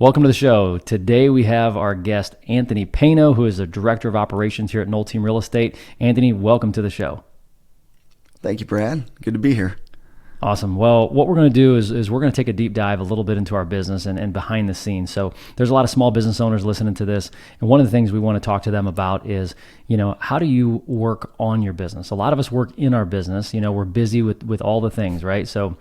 Welcome to the show. Today we have our guest, Anthony Paino, who is the Director of Operations here at Noll Team Real Estate. Anthony, welcome to the show. Thank you, Brad. Good to be here. Awesome. Well, what we're going to do is we're going to take a deep dive a little bit into our business and behind the scenes. So there's a lot of small business owners listening to this. And one of the things we want to talk to them about is, how do you work on your business? A lot of us work in our business. We're busy with all the things, right? So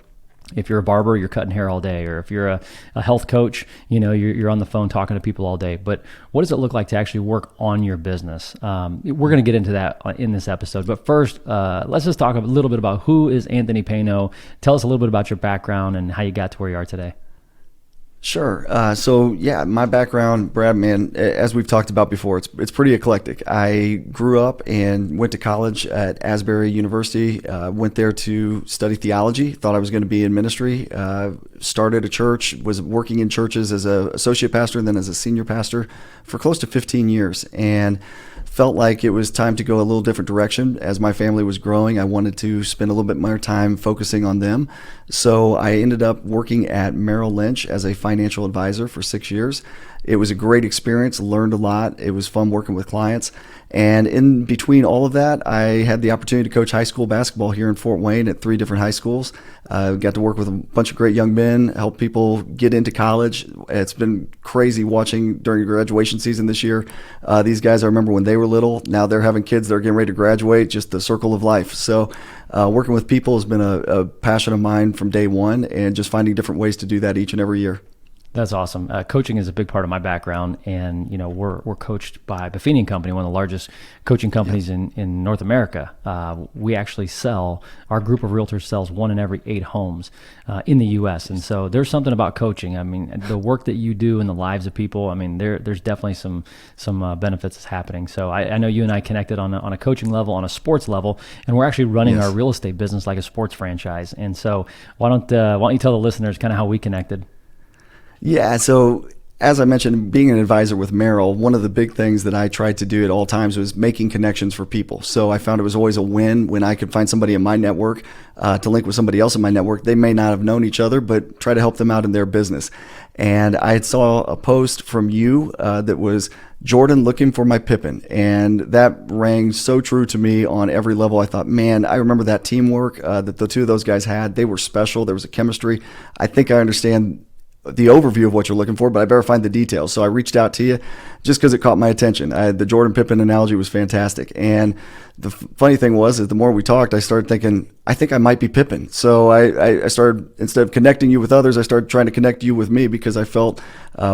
if you're a barber, you're cutting hair all day, or if you're a health coach, you're on the phone talking to people all day. But what does it look like to actually work on your business? We're going to get into that in this episode. But first, let's just talk a little bit about who is Anthony Paino. Tell us a little bit about your background and how you got to where you are today. Sure. My background, Brad, man, as we've talked about before, it's pretty eclectic. I grew up and went to college at Asbury University, went there to study theology, thought I was going to be in ministry, started a church, was working in churches as an associate pastor and then as a senior pastor for close to 15 years. And felt like it was time to go a little different direction. As my family was growing, I wanted to spend a little bit more time focusing on them. So I ended up working at Merrill Lynch as a financial advisor for 6 years. It was a great experience, learned a lot. It was fun working with clients. And in between all of that, I had the opportunity to coach high school basketball here in Fort Wayne at 3 different high schools. Got to work with a bunch of great young men, help people get into college. It's been crazy watching during graduation season this year. These guys, I remember when they were little, now they're having kids, they're getting ready to graduate, just the circle of life. So working with people has been a passion of mine from day one, and just finding different ways to do that each and every year. That's awesome. Coaching is a big part of my background, and we're coached by Buffini & Company, one of the largest coaching companies in North America. We actually our group of realtors sells 1 in every 8 homes in the U.S. And so there's something about coaching. I mean, the work that you do in the lives of people. I mean, there's definitely some benefits that's happening. So I know you and I connected on a coaching level, on a sports level, and we're actually running our real estate business like a sports franchise. And so why don't you tell the listeners kind of how we connected? Yeah, so as I mentioned, being an advisor with Merrill, one of the big things that I tried to do at all times was making connections for people. So I found it was always a win when I could find somebody in my network to link with somebody else in my network. They may not have known each other, but try to help them out in their business. And I saw a post from you that was Jordan looking for my Pippin. And that rang so true to me on every level. I thought, man, I remember that teamwork that the two of those guys had. They were special. There was a chemistry. I think I understand the overview of what you're looking for, but I better find the details. So I reached out to you just because it caught my attention. The Jordan Pippen analogy was fantastic. And the funny thing was, is the more we talked, I started thinking, I think I might be Pippen. So I started, instead of connecting you with others, I started trying to connect you with me because I felt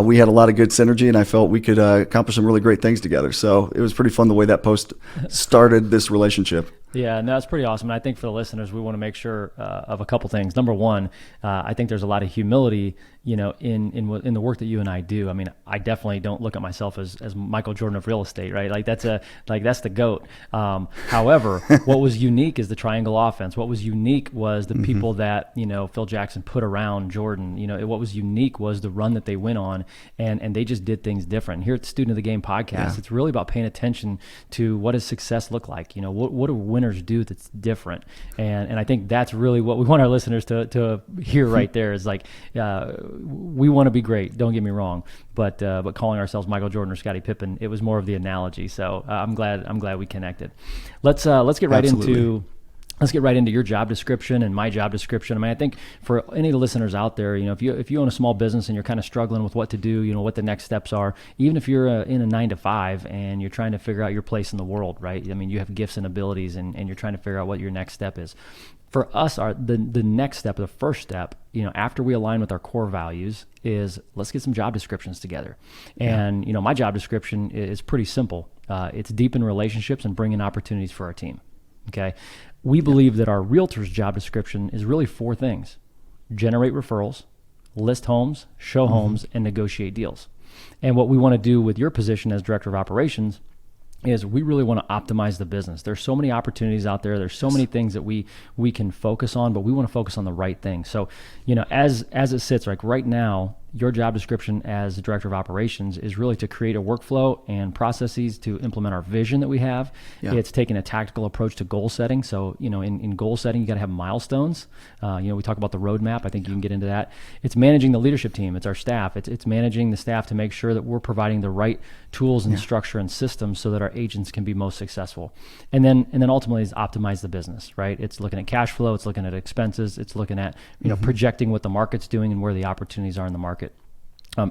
we had a lot of good synergy, and I felt we could accomplish some really great things together. So it was pretty fun the way that post started this relationship. Yeah, no, that's pretty awesome. And I think for the listeners, we want to make sure of a couple things. Number one, I think there's a lot of humility, in the work that you and I do. I mean, I definitely don't look at myself as Michael Jordan of real estate, right? Like that's the GOAT. However, what was unique is the triangle offense. What was unique was the people that, Phil Jackson put around Jordan. What was unique was the run that they went on, and they just did things different. Here at the Student of the Game podcast, It's really about paying attention to what does success look like? What do winners do that's different? And I think that's really what we want our listeners to hear right there is like, we want to be great, don't get me wrong, but calling ourselves Michael Jordan or Scottie Pippen, it was more of the analogy. So I'm glad we connected. Let's get right into your job description and my job description. I mean, I think for any of the listeners out there, if you own a small business and you're kind of struggling with what to do, what the next steps are, even if you're in a 9-to-5 and you're trying to figure out your place in the world, right? I mean, you have gifts and abilities and you're trying to figure out what your next step is. For us, the next step, the first step, after we align with our core values is let's get some job descriptions together. And, my job description is pretty simple. It's deepen relationships and bring in opportunities for our team. Okay. We believe that our realtor's job description is really 4 things: generate referrals, list homes, show homes, and negotiate deals. And what we want to do with your position as director of operations is we really want to optimize the business. There's so many opportunities out there. There's so many things that we can focus on, but we want to focus on the right thing. So, as it sits, like right now, your job description as the director of operations is really to create a workflow and processes to implement our vision that we have. Yeah. It's taking a tactical approach to goal setting. So, in goal setting, you got to have milestones. We talk about the roadmap. I think you can get into that. It's managing the leadership team. It's our staff. It's managing the staff to make sure that we're providing the right tools and structure and systems so that our agents can be most successful. And then ultimately is optimize the business, right? It's looking at cash flow. It's looking at expenses. It's looking at, projecting what the market's doing and where the opportunities are in the market.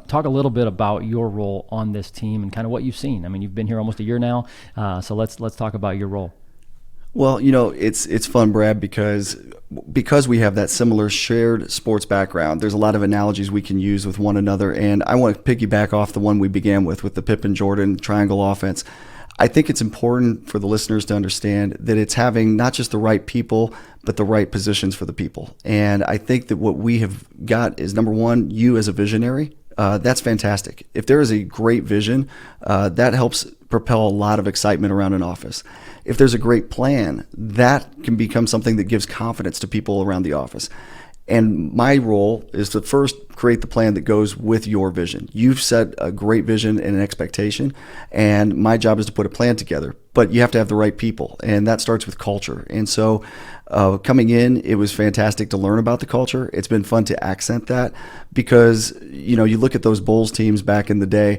Talk a little bit about your role on this team and kind of what you've seen. I mean, you've been here almost a year now, so let's talk about your role. Well, it's fun, Brad, because we have that similar shared sports background. There's a lot of analogies we can use with one another, and I want to piggyback off the one we began with the Pippen Jordan triangle offense. I think it's important for the listeners to understand that it's having not just the right people, but the right positions for the people. And I think that what we have got is, number one, you as a visionary. That's fantastic. If there is a great vision, that helps propel a lot of excitement around an office. If there's a great plan, that can become something that gives confidence to people around the office. And my role is to first create the plan that goes with your vision. You've set a great vision and an expectation, and my job is to put a plan together. But you have to have the right people, and that starts with culture. And so coming in, it was fantastic to learn about the culture. It's been fun to accent that because, you look at those Bulls teams back in the day.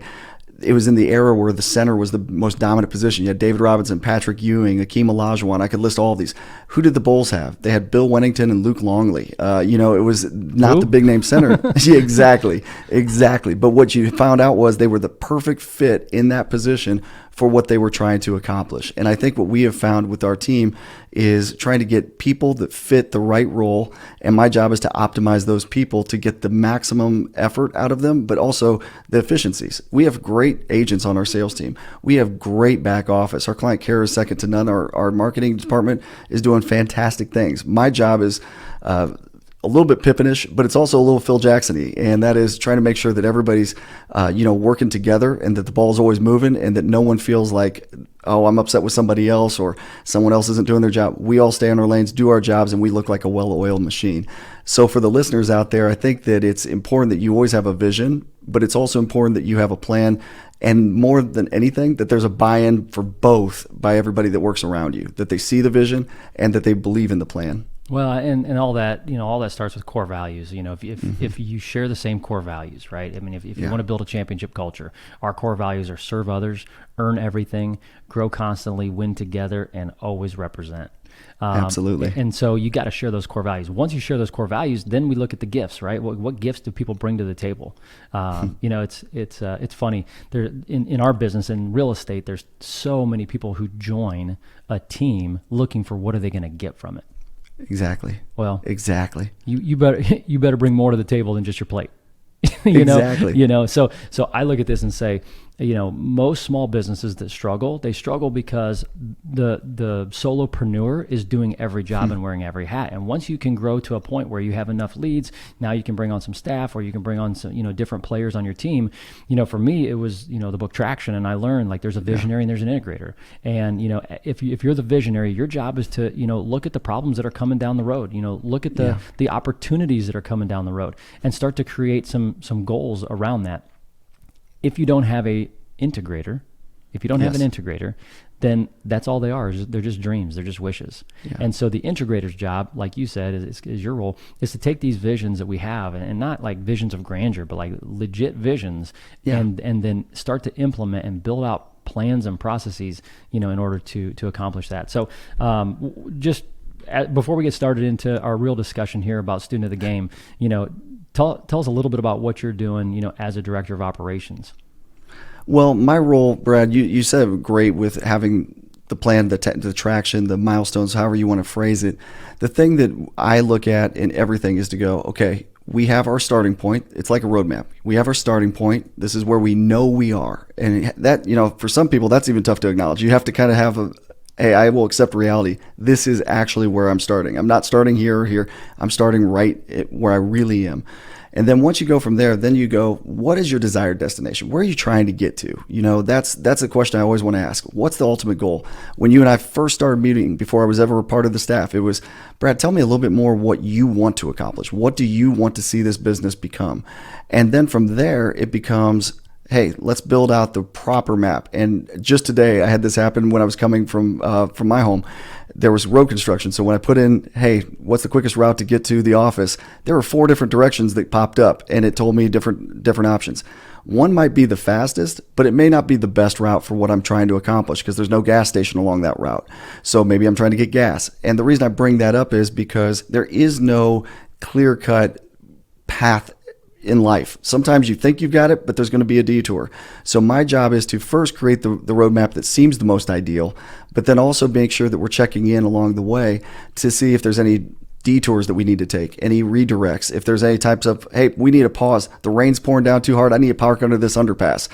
It was in the era where the center was the most dominant position. You had David Robinson, Patrick Ewing, Akeem Olajuwon. I could list all of these. Who did the Bulls have? They had Bill Wennington and Luke Longley. It was not the big name center. Yeah, exactly. But what you found out was they were the perfect fit in that position for what they were trying to accomplish. And I think what we have found with our team is trying to get people that fit the right role. And my job is to optimize those people to get the maximum effort out of them, but also the efficiencies. We have great agents on our sales team. We have great back office. Our client care is second to none. Our marketing department is doing fantastic things. My job is a little bit Pippinish, but it's also a little Phil Jackson-y, and that is trying to make sure that everybody's, working together and that the ball's always moving and that no one feels like, oh, I'm upset with somebody else or someone else isn't doing their job. We all stay in our lanes, do our jobs, and we look like a well-oiled machine. So for the listeners out there, I think that it's important that you always have a vision, but it's also important that you have a plan, and more than anything, that there's a buy-in for both by everybody that works around you, that they see the vision and that they believe in the plan. Well, and all that, all that starts with core values. If you share the same core values, right? I mean, if you want to build a championship culture, our core values are serve others, earn everything, grow constantly, win together, and always represent. Absolutely. And so you got to share those core values. Once you share those core values, then we look at the gifts, right? What gifts do people bring to the table? It's funny. There in our business in real estate, there's so many people who join a team looking for what are they going to get from it. Exactly. Well, exactly. You better bring more to the table than just your plate. Exactly. So I look at this and say, most small businesses that struggle, they struggle because the solopreneur is doing every job and wearing every hat. And once you can grow to a point where you have enough leads, now you can bring on some staff or you can bring on some, different players on your team. For me, it was, the book Traction, and I learned like there's a visionary and there's an integrator. And, if you're the visionary, your job is to, look at the problems that are coming down the road, look at the opportunities that are coming down the road and start to create some goals around that. If you don't have an integrator, then that's all they are. They're just dreams. They're just wishes. Yeah. And so the integrator's job, like you said, is your role, is to take these visions that we have and not like visions of grandeur, but like legit visions and then start to implement and build out plans and processes, in order to accomplish that. So before we get started into our real discussion here about student of the game, Tell us a little bit about what you're doing, as a director of operations. Well, my role, Brad, you said it great with having the plan, the traction, the milestones, however you want to phrase it. The thing that I look at in everything is to go, okay, we have our starting point. It's like a roadmap. We have our starting point. This is where we know we are. And that, for some people, that's even tough to acknowledge. You have to kind of have hey, I will accept reality. This is actually where I'm starting. I'm not starting here or here. I'm starting right where I really am. And then once you go from there, then you go, what is your desired destination? Where are you trying to get to? That's a question I always want to ask. What's the ultimate goal? When you and I first started meeting, before I was ever a part of the staff, it was, Brad, tell me a little bit more what you want to accomplish. What do you want to see this business become? And then from there, it becomes, hey, let's build out the proper map. And just today, I had this happen when I was coming from my home. There was road construction. So when I put in, hey, what's the quickest route to get to the office? There were 4 different directions that popped up, and it told me different options. One might be the fastest, but it may not be the best route for what I'm trying to accomplish because there's no gas station along that route. So maybe I'm trying to get gas. And the reason I bring that up is because there is no clear-cut path in life. Sometimes you think you've got it, but there's going to be a detour. So my job is to first create the roadmap that seems the most ideal, but then also make sure that we're checking in along the way to see if there's any detours that we need to take, any redirects, if there's any types of, hey, we need a pause. The rain's pouring down too hard. I need to park under this underpass.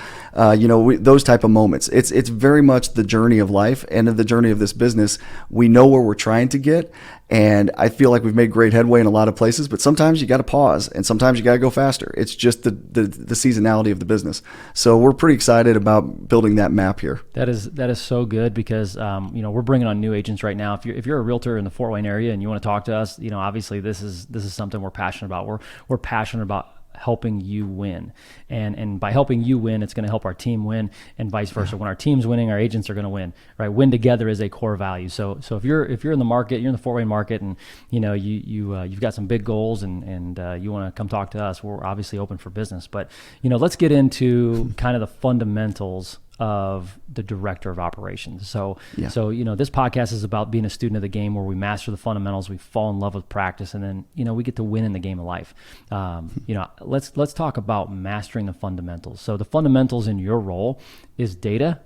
Those type of moments. It's very much the journey of life and the journey of this business. We know where we're trying to get. And I feel like we've made great headway in a lot of places, but sometimes you got to pause and sometimes you got to go faster. It's just the seasonality of the business. So we're pretty excited about building that map here. That is so good because we're bringing on new agents right now. If you're a realtor in the Fort Wayne area and you want to talk to us, obviously this is something we're passionate about. We're passionate about helping you win, and by helping you win, it's going to help our team win, and vice versa. When our team's winning, our agents are going to win. Right? Win together is a core value. So if you're in the market, you're in the Fort Wayne market, and you've got some big goals, and you want to come talk to us, we're obviously open for business. But let's get into kind of the fundamentals of the director of operations. So this podcast is about being a student of the game, where we master the fundamentals, we fall in love with practice, and then we get to win in the game of life. Let's talk about mastering the fundamentals. So the fundamentals in your role is data,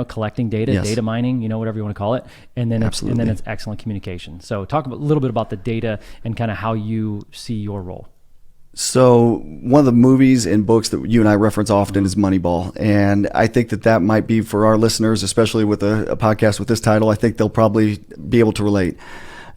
collecting data, yes. data mining, whatever you want to call it, and then it's excellent communication. So talk a little bit about the data and kind of how you see your role. So one of the movies and books that you and I reference often is Moneyball. And I think that might be for our listeners, especially with a podcast with this title, I think they'll probably be able to relate.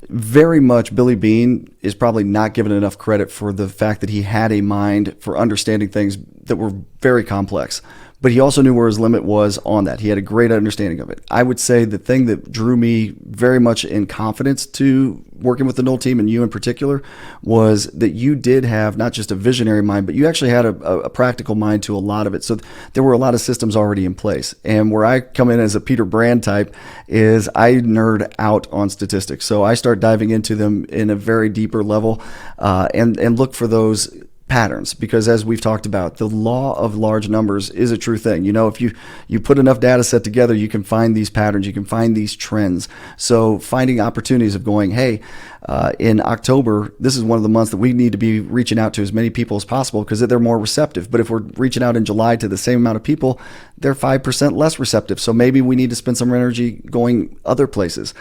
Very much Billy Beane is probably not given enough credit for the fact that he had a mind for understanding things that were very complex. But he also knew where his limit was on that. He had a great understanding of it. I would say the thing that drew me very much in confidence to working with the Noll team, and you in particular, was that you did have not just a visionary mind, but you actually had a practical mind to a lot of it. So there were a lot of systems already in place. And where I come in as a Peter Brand type is I nerd out on statistics. So I start diving into them in a very deeper level and look for those patterns, because as we've talked about, the law of large numbers is a true thing. If you put enough data set together, you can find these patterns, you can find these trends. So finding opportunities of going, hey, in October, this is one of the months that we need to be reaching out to as many people as possible because they're more receptive. But if we're reaching out in July to the same amount of people, they're 5% less receptive. So maybe we need to spend some energy going other places.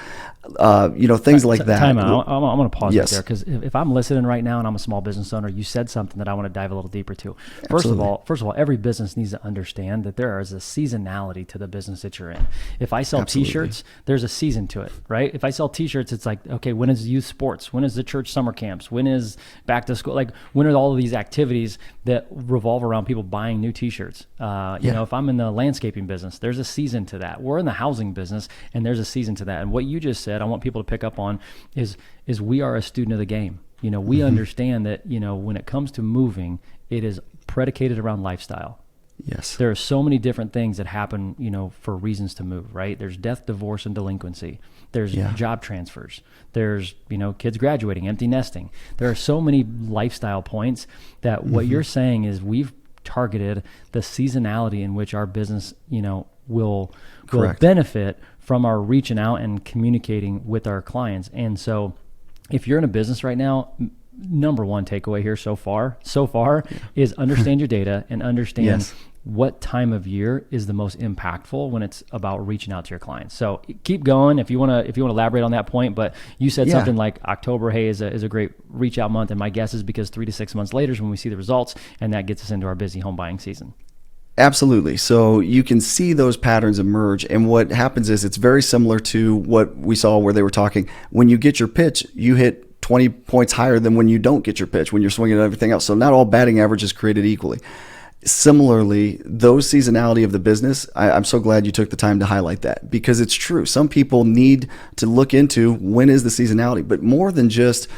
Things like that. Time out. I'm going to pause yes. right there, because if I'm listening right now and I'm a small business owner, you said something that I want to dive a little deeper to. First of all, every business needs to understand that there is a seasonality to the business that you're in. If I sell T-shirts, there's a season to it, right? If I sell T-shirts, it's like, okay, when is youth sports? When is the church summer camps? When is back to school? Like, when are all of these activities that revolve around people buying new T-shirts? If I'm in the landscaping business, there's a season to that. We're in the housing business, and there's a season to that. And what you just said, I want people to pick up on is we are a student of the game. We understand that, when it comes to moving, it is predicated around lifestyle. Yes. There are so many different things that happen, for reasons to move, right? There's death, divorce, and delinquency. There's job transfers. There's, kids graduating, empty nesting. There are so many lifestyle points that what you're saying is we've targeted the seasonality in which our business, will benefit from our reaching out and communicating with our clients. And so if you're in a business right now, number one takeaway here so far is understand your data and understand what time of year is the most impactful when it's about reaching out to your clients. So keep going if you want to elaborate on that point. But you said something like October, hey, is a great reach out month. And my guess is because 3 to 6 months later is when we see the results, and that gets us into our busy home buying season. Absolutely. So you can see those patterns emerge. And what happens is it's very similar to what we saw where they were talking. When you get your pitch, you hit 20 points higher than when you don't get your pitch, when you're swinging at everything else. So not all batting average is created equally. Similarly, those seasonality of the business, I'm so glad you took the time to highlight that, because it's true. Some people need to look into when is the seasonality, but more than just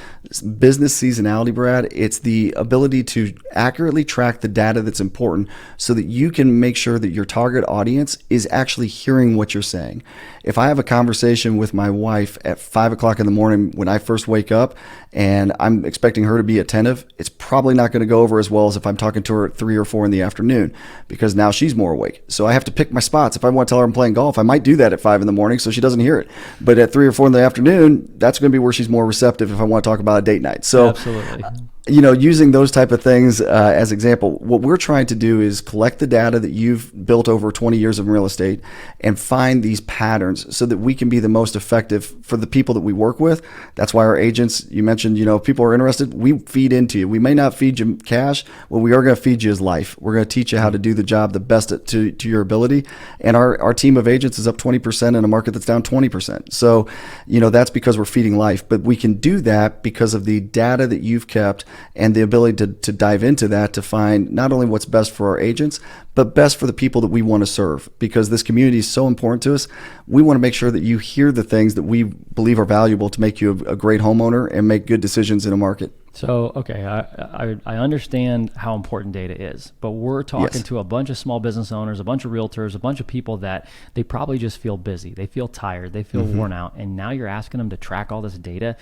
business seasonality, Brad, it's the ability to accurately track the data that's important so that you can make sure that your target audience is actually hearing what you're saying. If I have a conversation with my wife at 5 o'clock in the morning when I first wake up and I'm expecting her to be attentive, it's probably not going to go over as well as if I'm talking to her at 3 or 4 in the afternoon, because now she's more awake. So I have to pick my spots. If I want to tell her I'm playing golf, I might do that at 5 in the morning so she doesn't hear it. But at 3 or 4 in the afternoon, that's going to be where she's more receptive if I want to talk about a date night. So absolutely. Using those type of things as example, what we're trying to do is collect the data that you've built over 20 years of real estate and find these patterns so that we can be the most effective for the people that we work with. That's why our agents, you mentioned, if people are interested, we feed into you. We may not feed you cash. What we are going to feed you is life. We're going to teach you how to do the job the best to your ability. And our team of agents is up 20% in a market that's down 20%. So, that's because we're feeding life. But we can do that because of the data that you've kept and the ability to dive into that to find not only what's best for our agents, but best for the people that we want to serve. Because this community is so important to us, we want to make sure that you hear the things that we believe are valuable to make you a great homeowner and make good decisions in a market. So, okay, I understand how important data is, but we're talking to a bunch of small business owners, a bunch of realtors, a bunch of people that they probably just feel busy. They feel tired. They feel worn out. And now you're asking them to track all this data.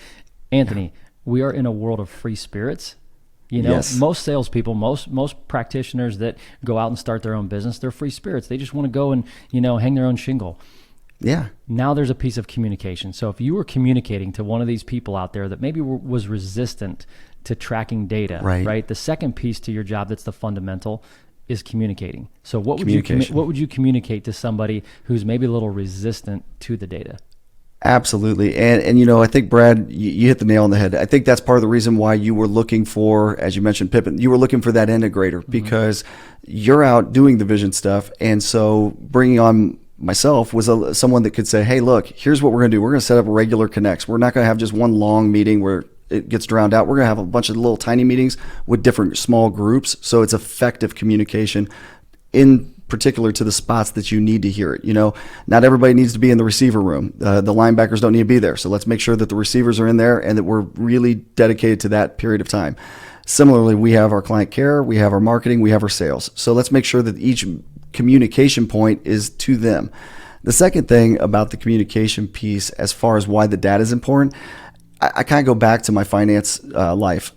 Anthony, we are in a world of free spirits. Most salespeople, most practitioners that go out and start their own business, they're free spirits. They just want to go and, hang their own shingle. Yeah. Now there's a piece of communication. So if you were communicating to one of these people out there that maybe was resistant to tracking data, right? The second piece to your job that's the fundamental is communicating. So what would you communicate to somebody who's maybe a little resistant to the data? Absolutely. And I think, Brad, you hit the nail on the head. I think that's part of the reason why you were looking for, as you mentioned, Pippin, you were looking for that integrator because you're out doing the vision stuff. And so bringing on myself was someone that could say, hey, look, here's what we're going to do. We're going to set up regular connects. We're not going to have just one long meeting where it gets drowned out. We're going to have a bunch of little tiny meetings with different small groups. So it's effective communication in particular to the spots that you need to hear it. Not everybody needs to be in the receiver room. The linebackers don't need to be there. So let's make sure that the receivers are in there and that we're really dedicated to that period of time. Similarly, we have our client care, we have our marketing, we have our sales. So let's make sure that each communication point is to them. The second thing about the communication piece, as far as why the data is important, I kind of go back to my finance life.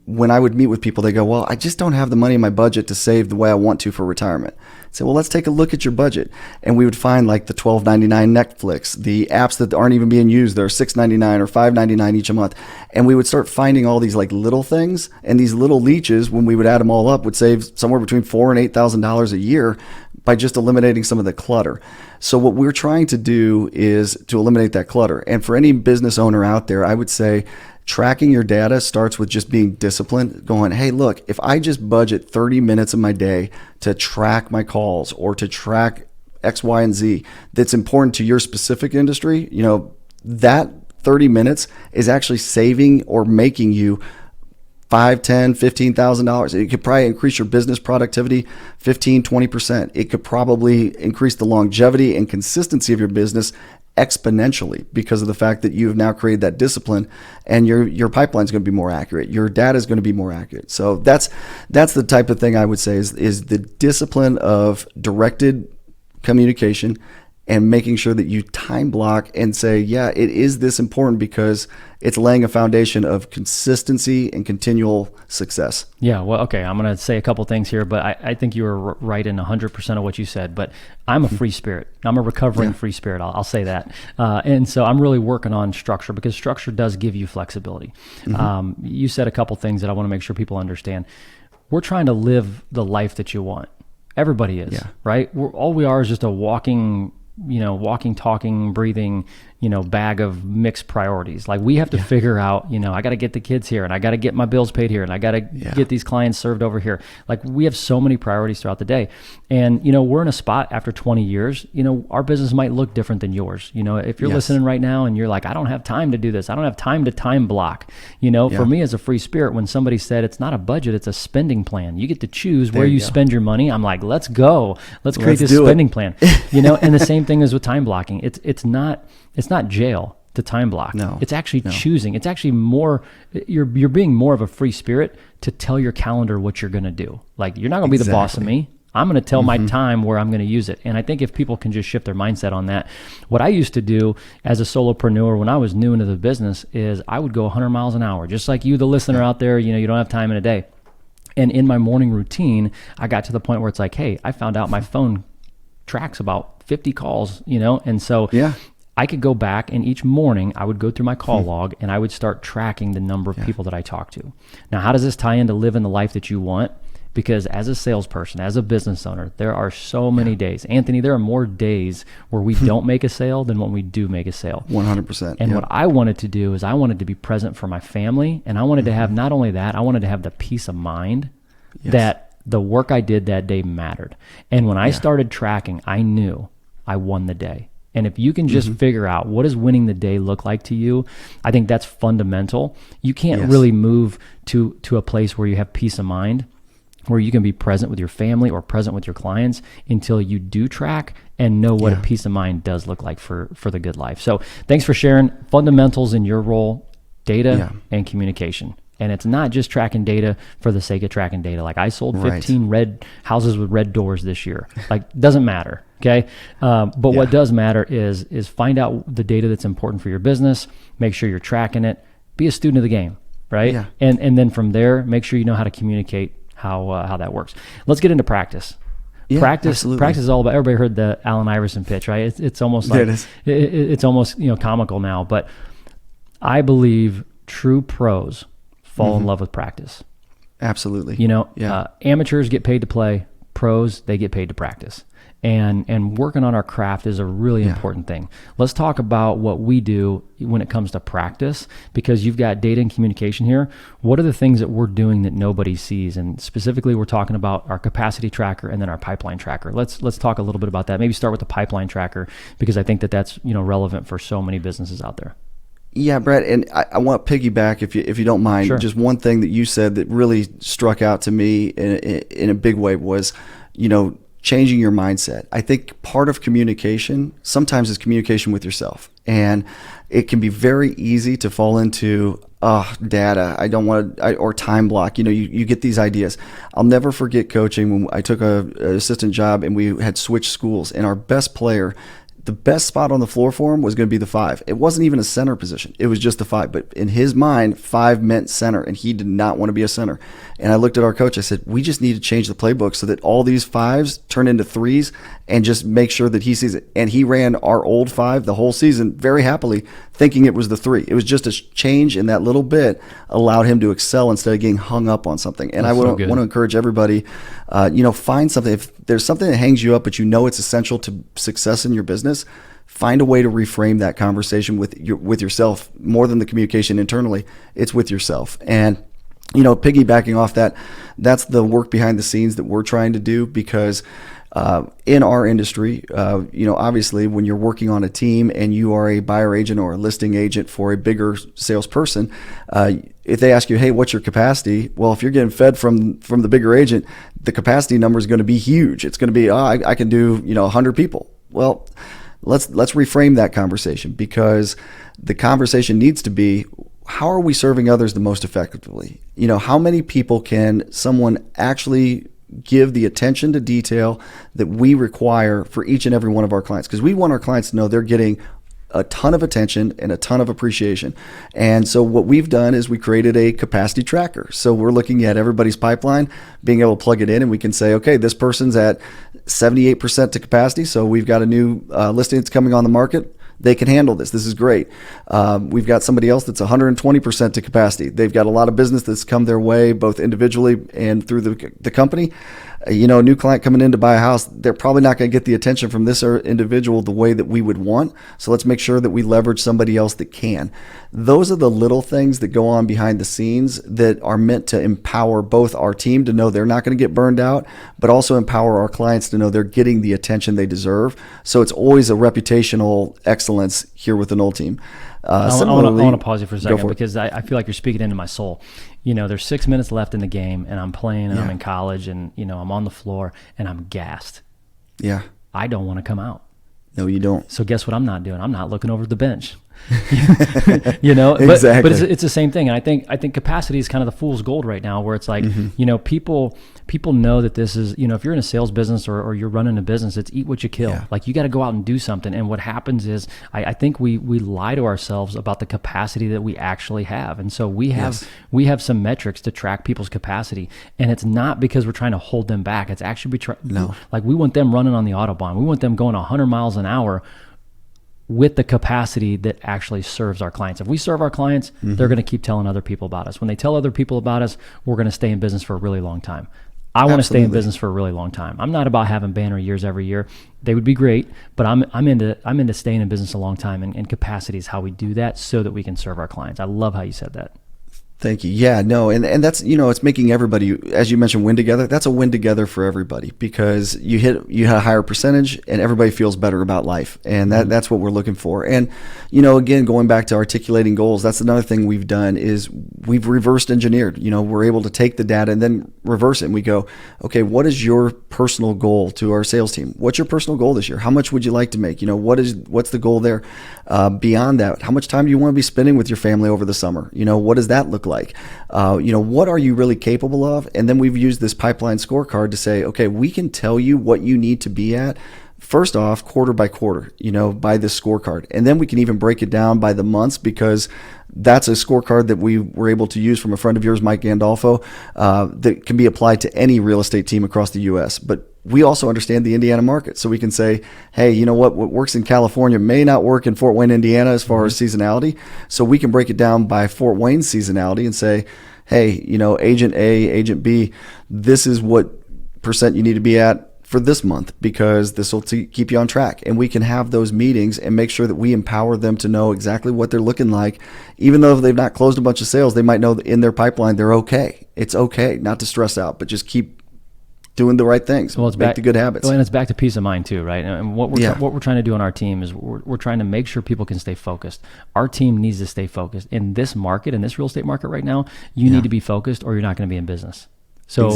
When I would meet with people, they go, well, I just don't have the money in my budget to save the way I want to for retirement. I say, well, let's take a look at your budget. And we would find like the $12.99 Netflix, the apps that aren't even being used, they're $6.99 or $5.99 each a month. And we would start finding all these like little things, and these little leeches, when we would add them all up, would save somewhere between $4,000 and $8,000 a year by just eliminating some of the clutter. So what we're trying to do is to eliminate that clutter. And for any business owner out there, I would say, tracking your data starts with just being disciplined, going, hey, look, if I just budget 30 minutes of my day to track my calls or to track X, Y, and Z that's important to your specific industry, that 30 minutes is actually saving or making you $5,000, $10,000, $15,000. It could probably increase your business productivity 15, 20%. It could probably increase the longevity and consistency of your business exponentially because of the fact that you have now created that discipline, and your pipeline is going to be more accurate. Your data is going to be more accurate. So that's the type of thing I would say is the discipline of directed communication and making sure that you time block and say, yeah, it is this important because it's laying a foundation of consistency and continual success. Yeah, well, okay, I'm going to say a couple things here, but I think you were right in 100% of what you said, but I'm a free spirit. I'm a recovering free spirit, I'll say that. And so I'm really working on structure because structure does give you flexibility. You said a couple things that I want to make sure people understand. We're trying to live the life that you want. Everybody is, right? All we are is just a walking walking, talking, breathing, bag of mixed priorities. Like we have to figure out, I got to get the kids here and I got to get my bills paid here and I got to get these clients served over here. Like we have so many priorities throughout the day. And, we're in a spot after 20 years, our business might look different than yours. If you're listening right now and you're like, I don't have time to do this. I don't have time to time block. For me as a free spirit, when somebody said it's not a budget, it's a spending plan. You get to choose where you spend your money. I'm like, let's go. Let's create this spending plan. And the same thing is with time blocking. It's not jail to time block. No, it's actually choosing. It's actually more, you're being more of a free spirit to tell your calendar what you're going to do. Like you're not going to be the boss of me. I'm going to tell my time where I'm going to use it. And I think if people can just shift their mindset on that, what I used to do as a solopreneur when I was new into the business is I would go 100 miles an hour, just like you, the listener out there, you don't have time in a day. And in my morning routine, I got to the point where it's like, hey, I found out my phone tracks about 50 calls, and so I could go back and each morning I would go through my call log and I would start tracking the number of people that I talk to. Now, how does this tie into living the life that you want? Because as a salesperson, as a business owner, there are so many days. Anthony, there are more days where we don't make a sale than when we do make a sale. 100%. And what I wanted to do is I wanted to be present for my family. And I wanted to have not only that, I wanted to have the peace of mind that the work I did that day mattered. And when I started tracking, I knew I won the day. And if you can just figure out what does winning the day look like to you, I think that's fundamental. You can't really move to a place where you have peace of mind, where you can be present with your family or present with your clients until you do track and know what a peace of mind does look like for the good life. So thanks for sharing fundamentals in your role, data and communication. And it's not just tracking data for the sake of tracking data. Like I sold 15 red houses with red doors this year. Like doesn't matter. Okay. But what does matter is find out the data that's important for your business, make sure you're tracking it, be a student of the game. Right. Yeah. And then from there, make sure you know how to communicate how that works. Let's get into practice. Yeah, practice is all about. Everybody heard the Allen Iverson pitch, right? It's almost like it's almost comical now. But I believe true pros fall in love with practice. Absolutely. Amateurs get paid to play. Pros, they get paid to practice. And working on our craft is a really important thing. Let's talk about what we do when it comes to practice, because you've got data and communication here. What are the things that we're doing that nobody sees? And specifically, we're talking about our capacity tracker and then our pipeline tracker. Let's talk a little bit about that. Maybe start with the pipeline tracker, because I think that's relevant for so many businesses out there. Yeah, Brad, and I want to piggyback, if you don't mind. Sure. Just one thing that you said that really struck out to me in a big way was, changing your mindset. I think part of communication sometimes is communication with yourself, and it can be very easy to fall into data. I don't want to, or time block. You get these ideas. I'll never forget coaching when I took an assistant job and we had switched schools, and our best player, the best spot on the floor for him was going to be the 5. It wasn't even a center position. It was just the 5. But in his mind, 5 meant center, and he did not want to be a center. And I looked at our coach. I said, we just need to change the playbook so that all these 5s turn into 3s and just make sure that he sees it. And he ran our old 5 the whole season very happily, thinking it was the 3. It was just a change in that little bit allowed him to excel instead of getting hung up on something. And I want to encourage everybody, find something. If there's something that hangs you up, but it's essential to success in your business, find a way to reframe that conversation with yourself. More than the communication internally, it's with yourself. And piggybacking off that, that's the work behind the scenes that we're trying to do, because in our industry, obviously when you're working on a team and you are a buyer agent or a listing agent for a bigger salesperson, if they ask you, hey, what's your capacity? Well, if you're getting fed from the bigger agent, the capacity number is going to be huge. It's going to be, I can do 100 people. Well, let's reframe that conversation, because the conversation needs to be, how are we serving others the most effectively? How many people can someone actually give the attention to detail that we require for each and every one of our clients? Because we want our clients to know they're getting a ton of attention and a ton of appreciation. And so what we've done is we created a capacity tracker. So we're looking at everybody's pipeline, being able to plug it in, and we can say, okay, this person's at 78% to capacity. So we've got a new listing that's coming on the market. They can handle this. This is great. We've got somebody else that's 120% to capacity. They've got a lot of business that's come their way, both individually and through the company. A new client coming in to buy a house, they're probably not going to get the attention from this individual the way that we would want. So let's make sure that we leverage somebody else that can. Those are the little things that go on behind the scenes that are meant to empower both our team to know they're not going to get burned out, but also empower our clients to know they're getting the attention they deserve. So it's always a reputational excellence here with the Noll team. I want to pause you for a second because I feel like you're speaking into my soul. There's 6 minutes left in the game, and I'm playing, and I'm in college, and I'm on the floor, and I'm gassed. Yeah. I don't want to come out. No, you don't. So guess what I'm not doing? I'm not looking over the bench. Exactly. But it's the same thing. And I think capacity is kind of the fool's gold right now, where it's like, people know that this is, if you're in a sales business or you're running a business, it's eat what you kill. Yeah. Like, you got to go out and do something. And what happens is I think we lie to ourselves about the capacity that we actually have. And so we have some metrics to track people's capacity. And it's not because we're trying to hold them back. It's actually, we want them running on the Autobahn. We want them going 100 miles an hour with the capacity that actually serves our clients. If we serve our clients, they're going to keep telling other people about us. When they tell other people about us, we're going to stay in business for a really long time. I want to stay in business for a really long time. I'm not about having banner years every year. They would be great, but I'm into staying in business a long time, and capacity is how we do that so that we can serve our clients. I love how you said that. Thank you. Yeah, no, and that's, it's making everybody, as you mentioned, win together. That's a win together for everybody, because you hit a higher percentage and everybody feels better about life. And that's what we're looking for. And, again, going back to articulating goals, that's another thing we've done is we've reversed engineered. We're able to take the data and then reverse it. And we go, okay, what is your personal goal to our sales team? What's your personal goal this year? How much would you like to make? What's the goal there? Beyond that, how much time do you want to be spending with your family over the summer? What does that look like? What are you really capable of? And then we've used this pipeline scorecard to say, okay, we can tell you what you need to be at, first off, quarter by quarter, by this scorecard. And then we can even break it down by the months, because that's a scorecard that we were able to use from a friend of yours, Mike Gandolfo, that can be applied to any real estate team across the U.S. But we also understand the Indiana market. So we can say, hey, what works in California may not work in Fort Wayne, Indiana, as far as seasonality. So we can break it down by Fort Wayne seasonality and say, hey, agent A, agent B, this is what percent you need to be at for this month, because this will keep you on track. And we can have those meetings and make sure that we empower them to know exactly what they're looking like. Even though they've not closed a bunch of sales, they might know that in their pipeline they're okay. It's okay not to stress out, but just keep doing the right things. Well, make the good habits. And it's back to peace of mind too, right? And what we're trying to do on our team is we're trying to make sure people can stay focused. Our team needs to stay focused. In this market, in this real estate market right now, you need to be focused or you're not going to be in business. So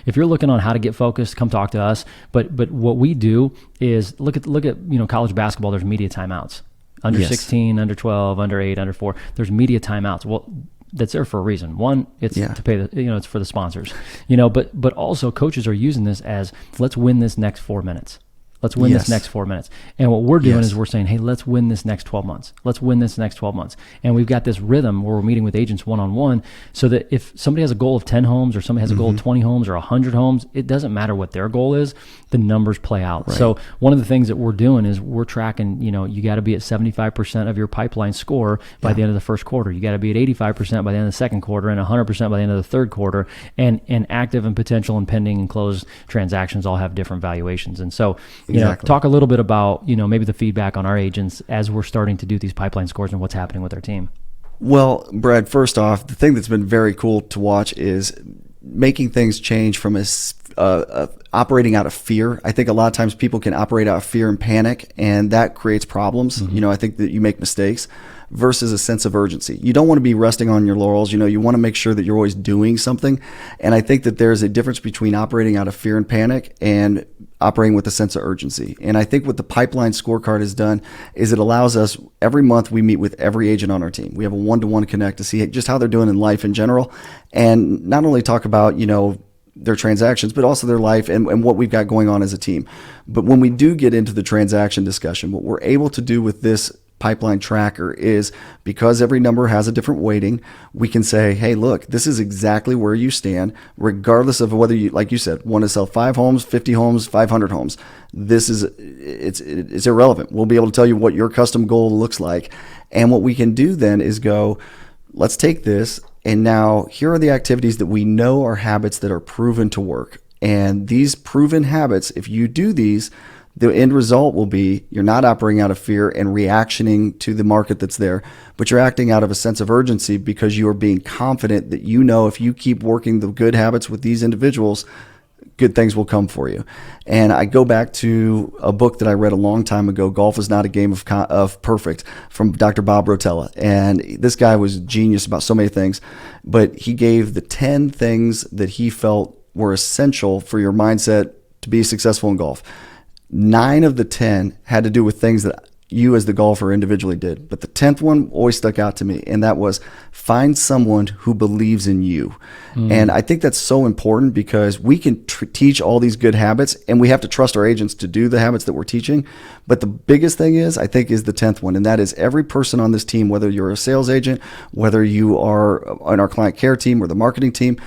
if you're looking on how to get focused, come talk to us. But what we do is look at college basketball. There's media timeouts. Under 16, under 12, under 8, under 4. There's media timeouts. Well, that's there for a reason. One, it's to pay it's for the sponsors, but also coaches are using this as, let's win this next 4 minutes. Let's win this next 4 minutes. And what we're doing is we're saying, hey, let's win this next 12 months. Let's win this next 12 months. And we've got this rhythm where we're meeting with agents one-on-one, so that if somebody has a goal of 10 homes or somebody has a goal of 20 homes or 100 homes, it doesn't matter what their goal is, the numbers play out. Right. So one of the things that we're doing is we're tracking, you got to be at 75% of your pipeline score by the end of the first quarter. You got to be at 85% by the end of the second quarter, and 100% by the end of the third quarter. And active and potential and pending and closed transactions all have different valuations. And so, talk a little bit about, maybe the feedback on our agents as we're starting to do these pipeline scores and what's happening with our team. Well, Brad, first off, the thing that's been very cool to watch is making things change from operating out of fear. I think a lot of times people can operate out of fear and panic, and that creates problems. I think that you make mistakes, versus a sense of urgency. You don't want to be resting on your laurels. You want to make sure that you're always doing something. And I think that there's a difference between operating out of fear and panic and operating with a sense of urgency. And I think what the pipeline scorecard has done is it allows us, every month we meet with every agent on our team. We have a one-to-one connect to see just how they're doing in life in general, and not only talk about, their transactions, but also their life and what we've got going on as a team. But when we do get into the transaction discussion, what we're able to do with this pipeline tracker is, because every number has a different weighting, we can say, hey, look, this is exactly where you stand, regardless of whether you, like you said, want to sell 5 homes, 50 homes, 500 homes. It's irrelevant. We'll be able to tell you what your custom goal looks like. And what we can do then is go, let's take this, and now here are the activities that we know are habits that are proven to work. And these proven habits, if you do these, the end result will be you're not operating out of fear and reactioning to the market that's there, but you're acting out of a sense of urgency because you are being confident that you know if you keep working the good habits with these individuals, good things will come for you. And I go back to a book that I read a long time ago, Golf is Not a Game of Perfect, from Dr. Bob Rotella. And this guy was a genius about so many things, but he gave the 10 things that he felt were essential for your mindset to be successful in golf. 9 of the 10 had to do with things that you as the golfer individually did. But the 10th one always stuck out to me, and that was find someone who believes in you. And I think that's so important because we can teach all these good habits, and we have to trust our agents to do the habits that we're teaching. But the biggest thing is, I think, is the 10th one, and that is every person on this team, whether you're a sales agent, whether you are on our client care team or the marketing team,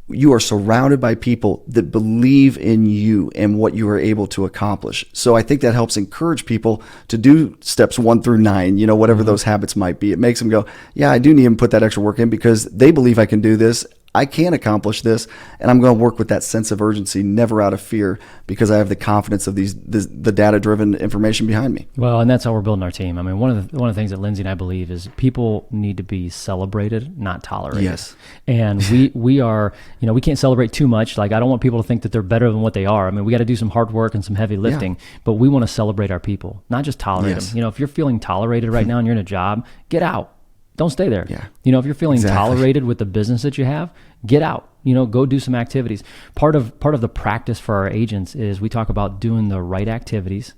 you are surrounded by people that believe in you and what you are able to accomplish. So I think that helps encourage people to do steps 1 through 9, whatever those habits might be. It makes them go, yeah, I do need to put that extra work in because they believe I can do this. I can accomplish this, and I'm going to work with that sense of urgency, never out of fear, because I have the confidence of the data-driven information behind me. Well, and that's how we're building our team. I mean, one of the things that Lindsay and I believe is people need to be celebrated, not tolerated. Yes. And we are, we can't celebrate too much. Like, I don't want people to think that they're better than what they are. I mean, we got to do some hard work and some heavy lifting, but we want to celebrate our people, not just tolerate them. If you're feeling tolerated right now and you're in a job, get out. Don't stay there. Yeah. If you're feeling tolerated with the business that you have, get out. Go do some activities. Part of the practice for our agents is we talk about doing the right activities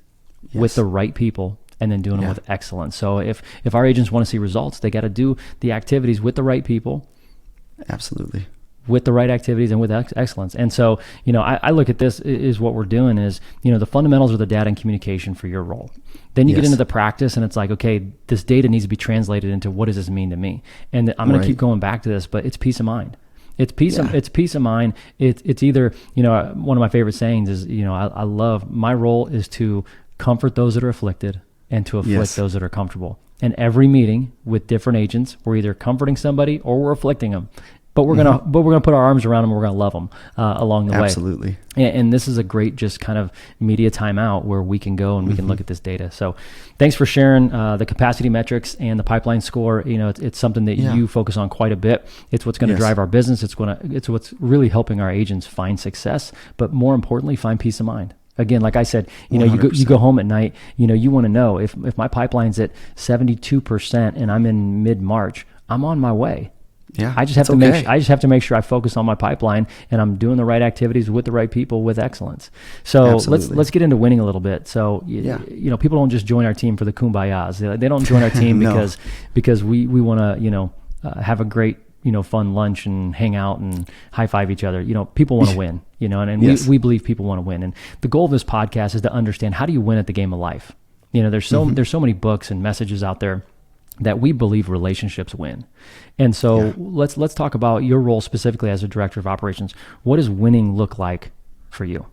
with the right people and then doing them with excellence. So if our agents want to see results, they got to do the activities with the right people. Absolutely. With the right activities and with excellence. And so, I look at this is what we're doing is, the fundamentals are the data and communication for your role. Then you get into the practice and it's like, okay, this data needs to be translated into what does this mean to me? And I'm going to keep going back to this, but it's peace of mind. It's peace of mind. It's either, one of my favorite sayings is, I love, my role is to comfort those that are afflicted and to afflict those that are comfortable. And every meeting with different agents, we're either comforting somebody or we're afflicting them. But we're gonna put our arms around them. And we're gonna love them along the way. Absolutely. And this is a great just kind of media timeout where we can go and we can look at this data. So, thanks for sharing the capacity metrics and the pipeline score. It's something that you focus on quite a bit. It's what's going to drive our business. It's what's really helping our agents find success, but more importantly, find peace of mind. Again, like I said, you go home at night. You want to know if my pipeline's at 72% and I'm in mid-March, I'm on my way. Yeah, I just have to make sure I focus on my pipeline and I'm doing the right activities with the right people with excellence. So let's get into winning a little bit. So people don't just join our team for the kumbayas. They don't join our team because we want to have a great fun lunch and hang out and high five each other. People want to win. And we believe people want to win. And the goal of this podcast is to understand, how do you win at the game of life? There's so many books and messages out there that we believe relationships win. And so let's talk about your role specifically as a director of operations. What does winning look like for you?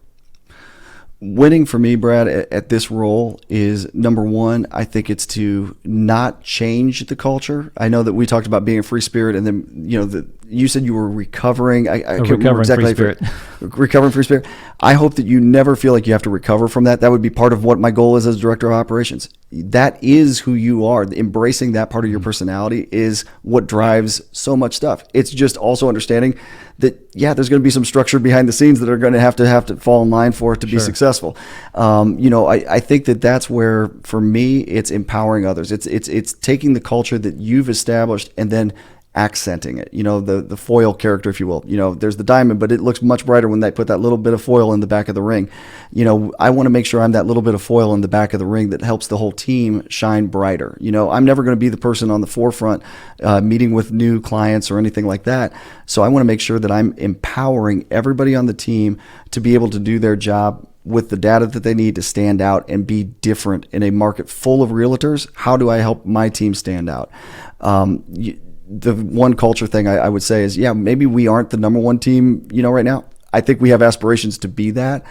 Winning for me, Brad, at this role is, number one, I think it's to not change the culture. I know that we talked about being a free spirit, and then you said you were recovering. I can't remember exactly. Free spirit. Recovering free spirit. I hope that you never feel like you have to recover from that. That would be part of what my goal is as director of operations. That is who you are. Embracing that part of your personality is what drives so much stuff. It's just also understanding that, there's going to be some structure behind the scenes that are going to have to fall in line for it to be successful. I think that's where, for me, it's empowering others. It's taking the culture that you've established and then accenting it, the foil character, if you will. There's the diamond, but it looks much brighter when they put that little bit of foil in the back of the ring. I want to make sure I'm that little bit of foil in the back of the ring that helps the whole team shine brighter. I'm never going to be the person on the forefront meeting with new clients or anything like that. So I want to make sure that I'm empowering everybody on the team to be able to do their job with the data that they need to stand out and be different in a market full of realtors. How do I help my team stand out? The one culture thing I would say is, maybe we aren't the number one team, right now. I think we have aspirations to be that.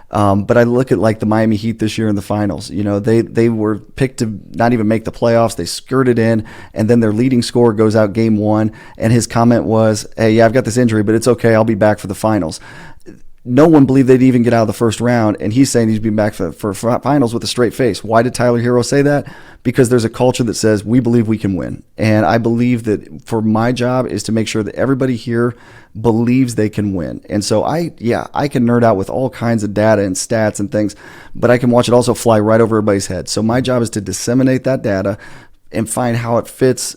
But I look at like the Miami Heat this year in the finals. They were picked to not even make the playoffs. They skirted in, and then their leading scorer goes out game one, and his comment was, "Hey, I've got this injury, but it's okay. I'll be back for the finals." no one believed they'd even get out of the first round, and he's saying he's been back for finals with a straight face. Why did Tyler Hero say that? Because there's a culture that says we believe we can win, and I believe that for my job is to make sure that everybody here believes they can win. And so I can nerd out with all kinds of data and stats and things, but I can watch it also fly right over everybody's head. So my job is to disseminate that data and find how it fits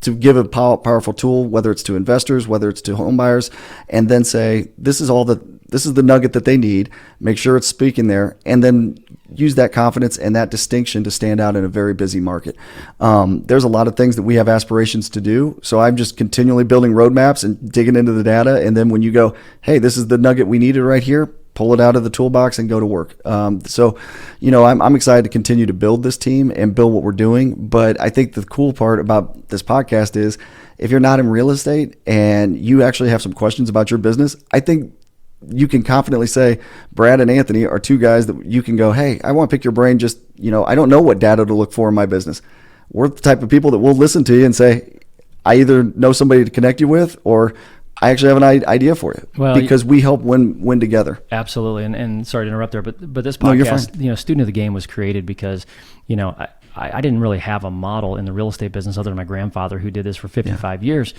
to give a powerful tool, whether it's to investors, whether it's to home buyers, and then say, this is the nugget that they need, make sure it's speaking there, and then use that confidence and that distinction to stand out in a very busy market. There's a lot of things that we have aspirations to do, so I'm just continually building roadmaps and digging into the data, and then when you go, hey, this is the nugget we needed right here, pull it out of the toolbox and go to work. So, I'm excited to continue to build this team and build what we're doing. But I think the cool part about this podcast is if you're not in real estate and you actually have some questions about your business, I think you can confidently say Brad and Anthony are two guys that you can go, hey, I want to pick your brain. Just, I don't know what data to look for in my business. We're the type of people that will listen to you and say, I either know somebody to connect you with, or I actually have an idea for you, because we help win together. Absolutely. And sorry to interrupt there, but this podcast, Student of the Game was created because, I didn't really have a model in the real estate business other than my grandfather, who did this for 55 years.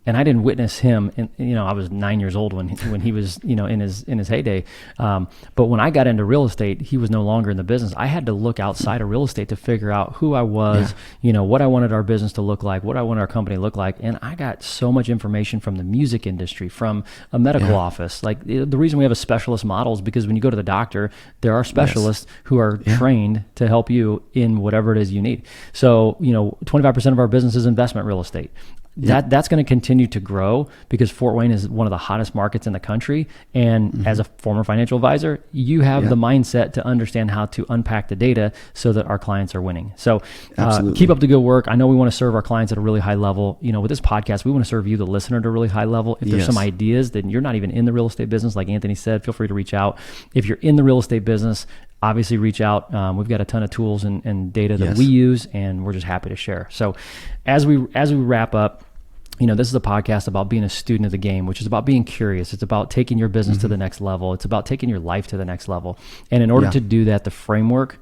And I didn't witness him. And, I was 9 years old when he was, in his heyday. But when I got into real estate, he was no longer in the business. I had to look outside of real estate to figure out who I was, what I wanted our business to look like, what I wanted our company to look like. And I got so much information from the music industry, from a medical office. Like the reason we have a specialist model is because when you go to the doctor, there are specialists who are trained to help you in whatever it is you need. So, 25% of our business is investment real estate. That's going to continue to grow because Fort Wayne is one of the hottest markets in the country. And as a former financial advisor, you have the mindset to understand how to unpack the data so that our clients are winning. So keep up the good work. I know we want to serve our clients at a really high level. With this podcast, we want to serve you, the listener, at a really high level. If there's some ideas that you're not even in the real estate business, like Anthony said, feel free to reach out. If you're in the real estate business, obviously reach out. We've got a ton of tools and data that we use, and we're just happy to share. So as we wrap up, this is a podcast about being a student of the game, which is about being curious. It's about taking your business to the next level. It's about taking your life to the next level. And in order to do that, the framework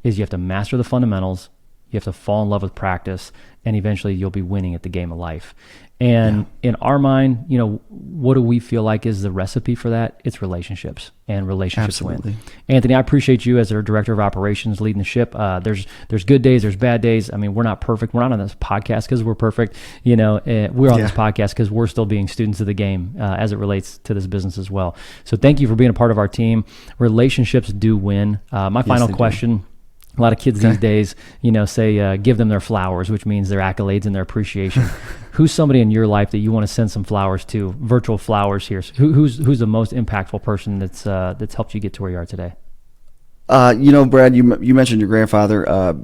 is you have to master the fundamentals. You have to fall in love with practice, and eventually you'll be winning at the game of life. And in our mind, what do we feel like is the recipe for that? It's relationships, and relationships win. Anthony, I appreciate you as our director of operations leading the ship. There's good days, there's bad days. I mean, we're not perfect. We're not on this podcast because we're perfect. We're on this podcast because we're still being students of the game as it relates to this business as well. So thank you for being a part of our team. Relationships do win. My final question. A lot of kids these days, say give them their flowers, which means their accolades and their appreciation. Who's somebody in your life that you want to send some flowers to? Virtual flowers here. So who's the most impactful person that's helped you get to where you are today? Brad, you mentioned your grandfather.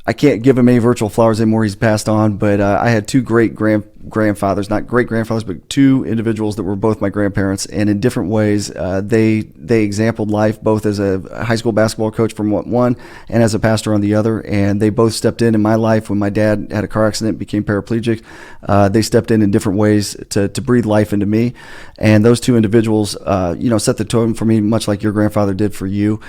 I can't give him any virtual flowers anymore. He's passed on, but I had two great grandfathers, not great grandfathers, but two individuals that were both my grandparents, and in different ways, they exampled life both as a high school basketball coach from one and as a pastor on the other. And they both stepped in my life when my dad had a car accident, became paraplegic. They stepped in different ways to breathe life into me. And those two individuals, set the tone for me, much like your grandfather did for you,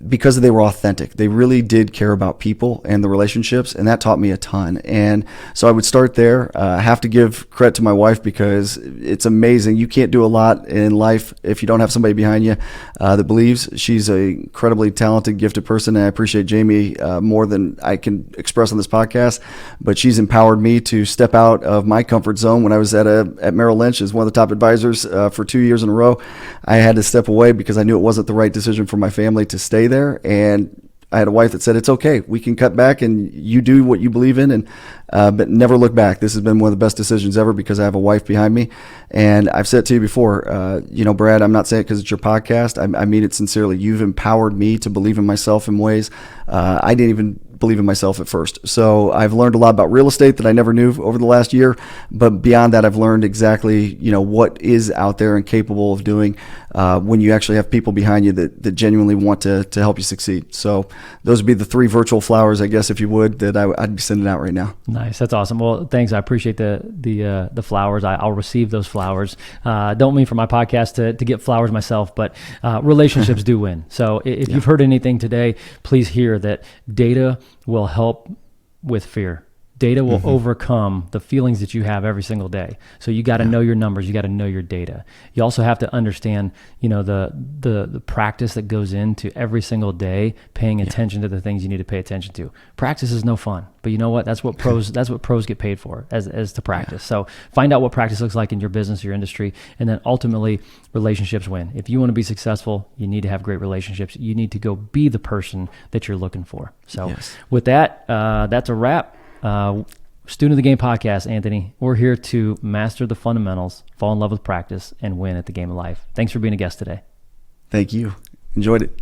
because they were authentic. They really did care about people and the relationships, and that taught me a ton. And so I would start there. I have to give credit to my wife because it's amazing. You can't do a lot in life if you don't have somebody behind you that believes. She's an incredibly talented, gifted person, and I appreciate Jamie more than I can express on this podcast. But she's empowered me to step out of my comfort zone. When I was at Merrill Lynch as one of the top advisors for 2 years in a row, I had to step away because I knew it wasn't the right decision for my family to stay there. And I had a wife that said, it's okay, we can cut back and you do what you believe in, and but never look back. This has been one of the best decisions ever because I have a wife behind me. And I've said to you before, Brad, I'm not saying it because it's your podcast. I mean it sincerely. You've empowered me to believe in myself in ways I didn't even believe in myself at first. So I've learned a lot about real estate that I never knew over the last year. But beyond that, I've learned exactly, what is out there and capable of doing when you actually have people behind you that genuinely want to help you succeed. So those would be the 3 virtual flowers, I guess, if you would, that I'd be sending out right now. Nice. That's awesome. Well, thanks. I appreciate the flowers. I'll receive those flowers. Don't mean for my podcast to get flowers myself, but relationships do win. So if you've heard anything today, please hear that data will help with fear. Data will overcome the feelings that you have every single day. So you got to know your numbers. You got to know your data. You also have to understand, the practice that goes into every single day, paying attention to the things you need to pay attention to. Practice is no fun, but you know what? That's what pros get paid for, as to practice. So find out what practice looks like in your business, your industry, and then ultimately relationships win. If you want to be successful, you need to have great relationships. You need to go be the person that you're looking for. So with that, that's a wrap. Student of the Game podcast, Anthony. We're here to master the fundamentals, fall in love with practice, and win at the game of life. Thanks for being a guest today. Thank you. Enjoyed it.